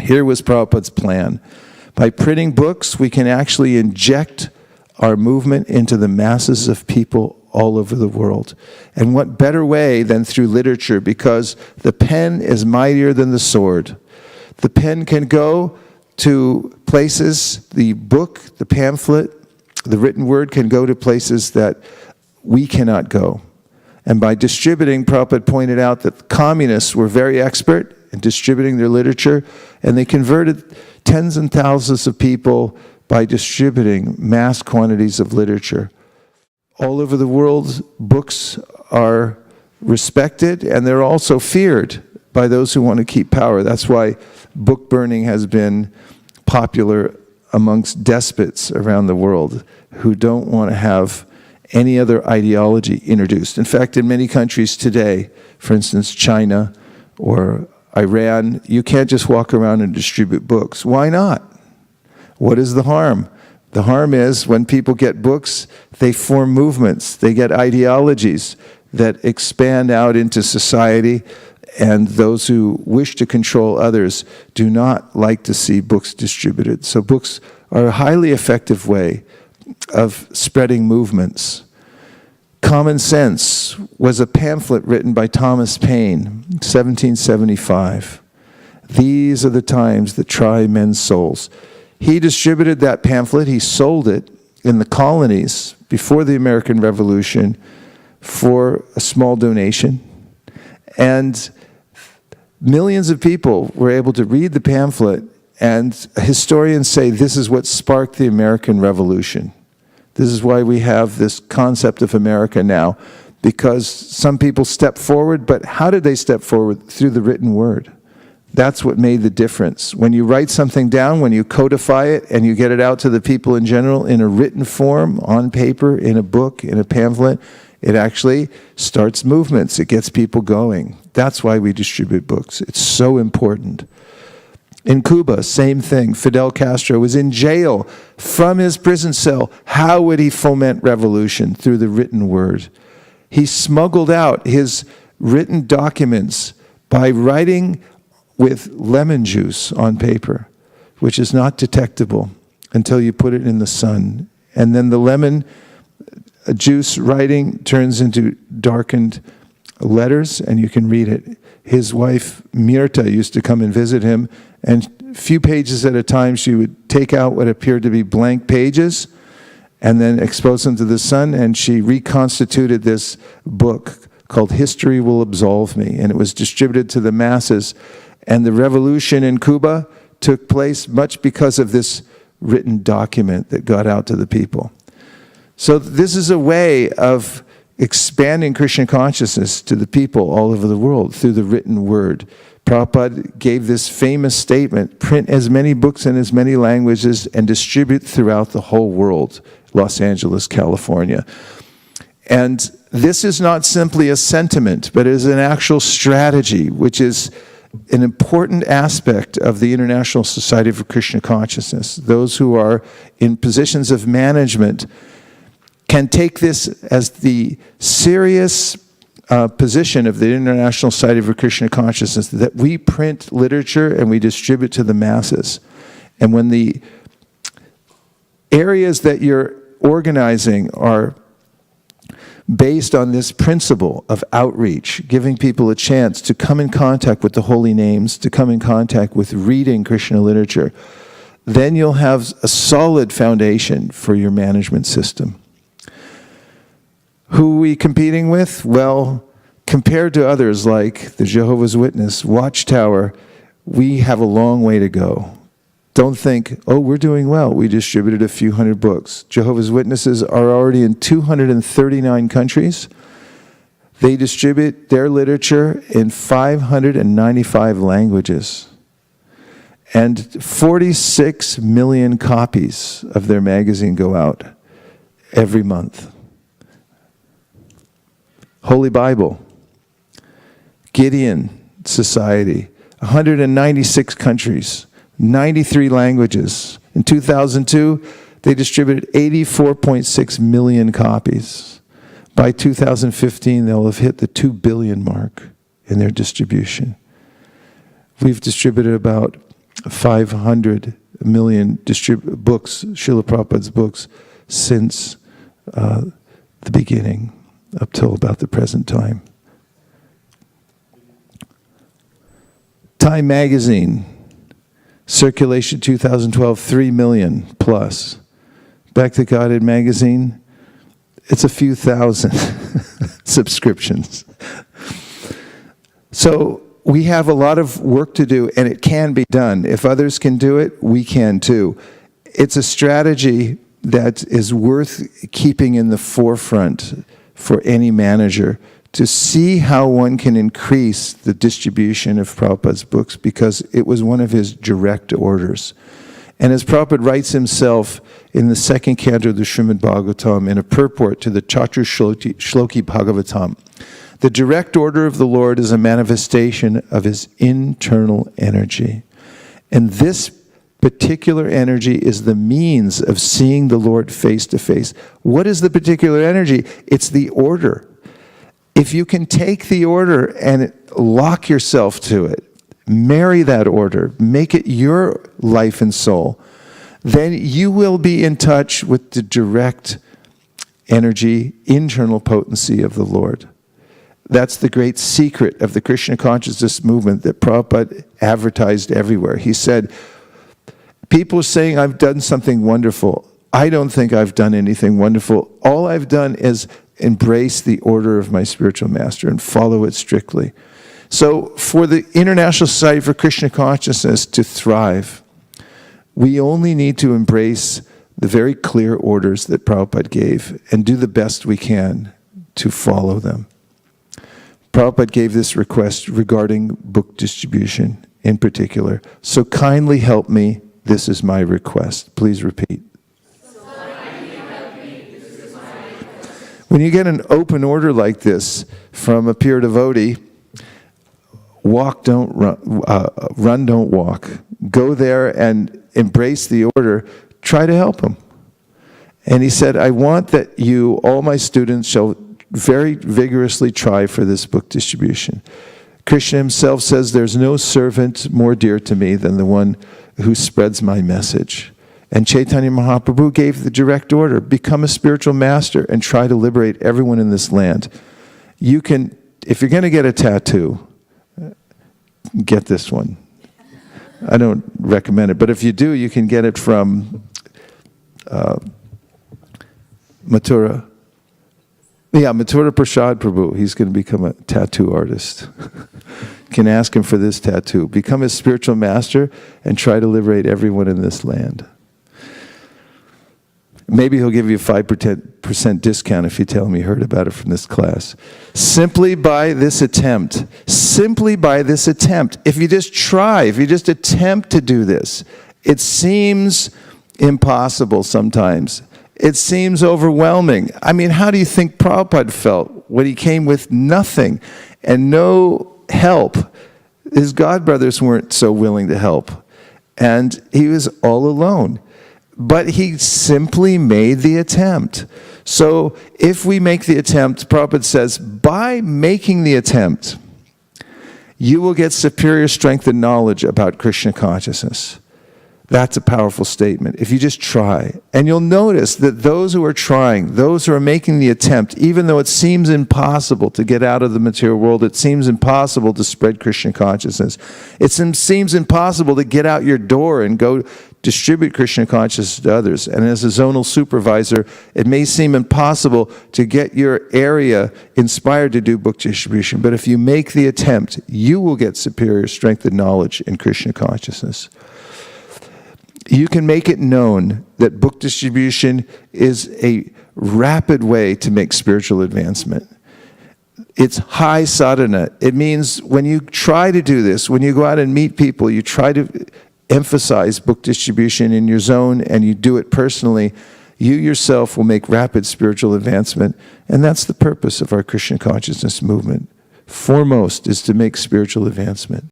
Here was Prabhupada's plan. By printing books, we can actually inject our movement into the masses of people all over the world. And what better way than through literature, because the pen is mightier than the sword. The pen can go to places, the book, the pamphlet, the written word can go to places that we cannot go. And by distributing, Prabhupada pointed out that the communists were very expert in distributing their literature, and they converted tens and thousands of people by distributing mass quantities of literature. All over the world, books are respected, and they're also feared by those who want to keep power. That's why book burning has been popular amongst despots around the world who don't want to have any other ideology introduced. In fact, in many countries today, for instance, China or Iran, you can't just walk around and distribute books. Why not? What is the harm? The harm is when people get books, they form movements, they get ideologies that expand out into society, and those who wish to control others do not like to see books distributed. So books are a highly effective way of spreading movements. Common Sense was a pamphlet written by Thomas Paine, 1775. These are the times that try men's souls. He distributed that pamphlet, he sold it in the colonies before the American Revolution for a small donation. And millions of people were able to read the pamphlet, and historians say this is what sparked the American Revolution. This is why we have this concept of America now, because some people stepped forward, but how did they step forward? Through the written word. That's what made the difference. When you write something down, when you codify it, and you get it out to the people in general in a written form, on paper, in a book, in a pamphlet, it actually starts movements. It gets people going. That's why we distribute books. It's so important. In Cuba, same thing. Fidel Castro was in jail from his prison cell. How would he foment revolution? Through the written word. He smuggled out his written documents by writing with lemon juice on paper, which is not detectable until you put it in the sun. And then the lemon juice writing turns into darkened letters, and you can read it. His wife, Mirta, used to come and visit him, and a few pages at a time, she would take out what appeared to be blank pages and then expose them to the sun, and she reconstituted this book called History Will Absolve Me, and it was distributed to the masses. And the revolution in Cuba took place much because of this written document that got out to the people. So this is a way of expanding Krishna consciousness to the people all over the world through the written word. Prabhupada gave this famous statement, print as many books in as many languages and distribute throughout the whole world, Los Angeles, California. And this is not simply a sentiment, but it is an actual strategy, which is an important aspect of the International Society for Krishna Consciousness. Those who are in positions of management can take this as the serious position of the International Society for Krishna Consciousness, that we print literature and we distribute to the masses. And when the areas that you're organizing are based on this principle of outreach, giving people a chance to come in contact with the holy names, to come in contact with reading Krishna literature, then you'll have a solid foundation for your management system. Who are we competing with? Well, compared to others like the Jehovah's Witness, Watchtower, we have a long way to go. Don't think, oh, we're doing well. We distributed a few hundred books. Jehovah's Witnesses are already in 239 countries. They distribute their literature in 595 languages. And 46 million copies of their magazine go out every month. Holy Bible, Gideon Society, 196 countries, 93 languages. In 2002, they distributed 84.6 million copies. By 2015, they'll have hit the 2 billion mark in their distribution. We've distributed about 500 million books, Srila Prabhupada's books, since the beginning, up till about the present time. Time Magazine, circulation 2012, 3 million plus. Back to Godhead Magazine, it's a few thousand subscriptions. So we have a lot of work to do, and it can be done. If others can do it, we can too. It's a strategy that is worth keeping in the forefront for any manager, to see how one can increase the distribution of Prabhupada's books, because it was one of his direct orders. And as Prabhupada writes himself in the second canto of the Srimad Bhagavatam, in a purport to the Chatur Shloki Bhagavatam, the direct order of the Lord is a manifestation of his internal energy. And this particular energy is the means of seeing the Lord face to face. What is the particular energy? It's the order. If you can take the order and lock yourself to it, marry that order, make it your life and soul, then you will be in touch with the direct energy, internal potency of the Lord. That's the great secret of the Krishna consciousness movement that Prabhupada advertised everywhere. He said, people are saying I've done something wonderful. I don't think I've done anything wonderful. All I've done is embrace the order of my spiritual master and follow it strictly. So for the International Society for Krishna Consciousness to thrive, we only need to embrace the very clear orders that Prabhupada gave and do the best we can to follow them. Prabhupada gave this request regarding book distribution in particular. So kindly help me, this is my request. Please repeat. When you get an open order like this from a pure devotee, walk, don't run, run, don't walk. Go there and embrace the order. Try to help him. And he said, I want that you, all my students, shall very vigorously try for this book distribution. Krishna himself says, there's no servant more dear to me than the one who spreads my message. And Chaitanya Mahaprabhu gave the direct order, become a spiritual master and try to liberate everyone in this land. You can, if you're going to get a tattoo, get this one. I don't recommend it, but if you do, you can get it from Mathura. Yeah, Mathura Prasad Prabhu. He's going to become a tattoo artist. Can ask him for this tattoo. Become a spiritual master and try to liberate everyone in this land. Maybe he'll give you a 5% discount if you tell him you heard about it from this class. Simply by this attempt. Simply by this attempt. If you just try, if you just attempt to do this, it seems impossible sometimes. It seems overwhelming. I mean, how do you think Prabhupada felt when he came with nothing and no help? His godbrothers weren't so willing to help. And he was all alone. But he simply made the attempt. So if we make the attempt, Prabhupada says, by making the attempt, you will get superior strength and knowledge about Krishna consciousness. That's a powerful statement. If you just try. And you'll notice that those who are trying, those who are making the attempt, even though it seems impossible to get out of the material world, it seems impossible to spread Krishna consciousness. It seems impossible to get out your door and go distribute Krishna consciousness to others. And as a zonal supervisor, it may seem impossible to get your area inspired to do book distribution. But if you make the attempt, you will get superior strength and knowledge in Krishna consciousness. You can make it known that book distribution is a rapid way to make spiritual advancement. It's high sadhana. It means when you try to do this, when you go out and meet people, you try to emphasize book distribution in your zone and you do it personally, you yourself will make rapid spiritual advancement. And that's the purpose of our Krishna consciousness movement. Foremost is to make spiritual advancement.